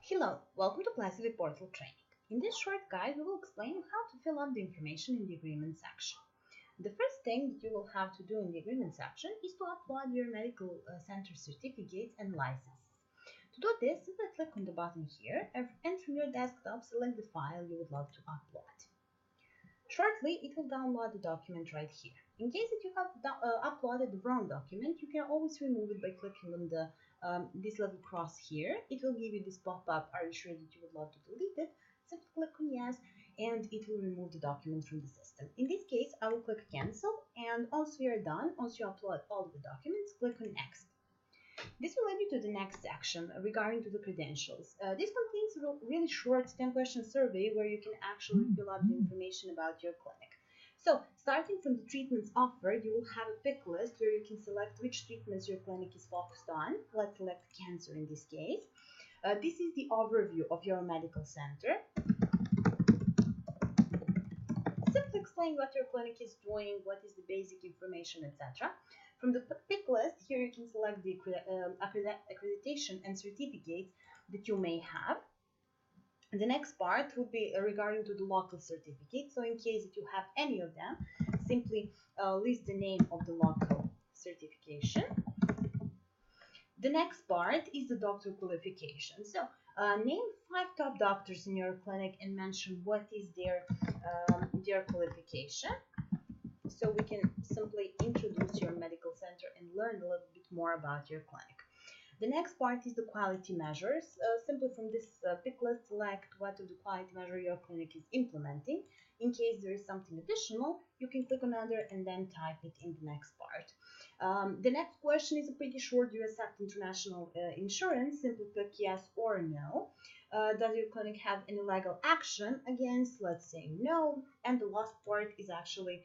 Hello, welcome to PlacidWay portal training. In this short guide, we will explain how to fill out the information in the agreement section. The first thing that you will have to do in the agreement section is to upload your medical center certificates and licenses. To do this, simply click on the button here and from your desktop select the file you would like to upload. Shortly, it will download the document right here. In case that you have uploaded the wrong document, you can always remove it by clicking on the this little cross here. It will give you this pop-up, are you sure that you would love to delete it? Simply click on yes, and it will remove the document from the system. In this case, I will click cancel, and once we are done, once you upload all of the documents, click on next. This will lead you to the next section regarding to the credentials. This contains a really short 10-question survey where you can actually fill out the information about your clinic. So, starting from the treatments offered, you will have a pick list where you can select which treatments your clinic is focused on. Let's select cancer in this case. This is the overview of your medical center. Simply explain what your clinic is doing, what is the basic information, etc. From the pick list, here you can select the accreditation and certificates that you may have. The next part would be regarding to the local certificate. So in case that you have any of them, simply list the name of the local certification. The next part is the doctor qualification. So name 5 top doctors in your clinic and mention what is their qualification. So we can simply introduce your medical center and learn a little bit more about your clinic. The next part is the quality measures. Simply from this pick list, select what of the quality measure your clinic is implementing. In case there is something additional, you can click on another and then type it in the next part. The next question is a pretty short. Do you accept international insurance? Simply click yes or no. Does your clinic have any legal action against? Let's say no. And the last part is actually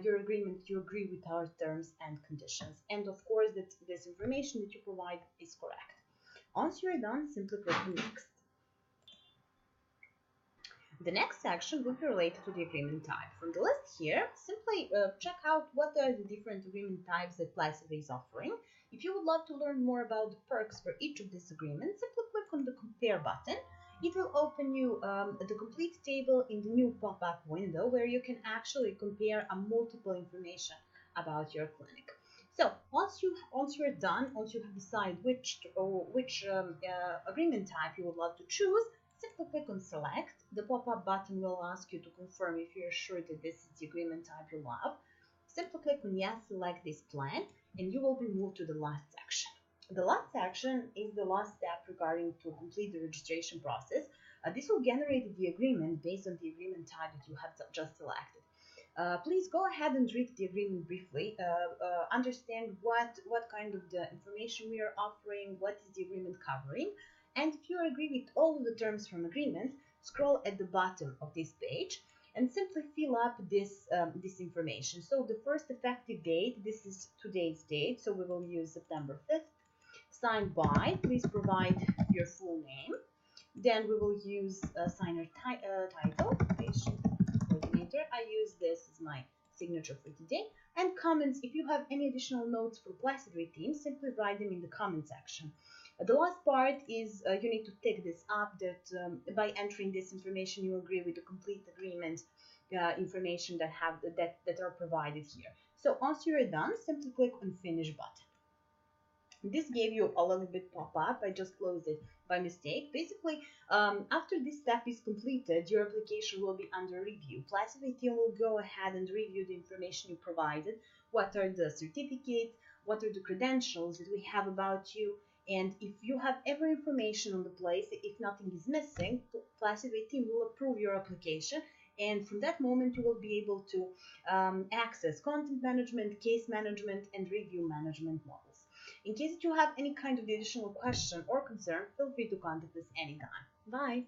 your agreement, you agree with our terms and conditions. And of course, that this information that you provide is correct. Once you're done, simply click on next. The next section will be related to the agreement type. From the list here, simply check out what are the different agreement types that PlacidWay is offering. If you would love to learn more about the perks for each of these agreements, simply click on the compare button. It will open you the complete table in the new pop-up window where you can actually compare multiple information about your clinic. So once you're done, once you have decided which agreement type you would love to choose, simply click on select. The pop-up button will ask you to confirm if you're sure that this is the agreement type you love. Simply click on yes, select this plan, and you will be moved to the last section. The last section is the last step regarding to complete the registration process. This will generate the agreement based on the agreement type that you have just selected. Please go ahead and read the agreement briefly, understand what kind of the information we are offering, what is the agreement covering, and if you agree with all of the terms from agreement, scroll at the bottom of this page and simply fill up this information. So the first effective date, this is today's date, so we will use September 5th. Signed by, please provide your full name. Then we will use signer title, patient coordinator. I use this as my signature for today. And comments, if you have any additional notes for PlacidWay team, simply write them in the comment section. The last part is you need to tick this up that by entering this information you agree with the complete agreement information that are provided here. So once you are done, simply click on finish button. This gave you a little bit pop-up. I just closed it by mistake. Basically, after this step is completed, your application will be under review. PlacidWay team will go ahead and review the information you provided. What are the certificates? What are the credentials that we have about you? And if you have every information on the place, if nothing is missing, PlacidWay team will approve your application. And from that moment, you will be able to access content management, case management, and review management models. In case you have any kind of additional question or concern, feel free to contact us anytime. Bye!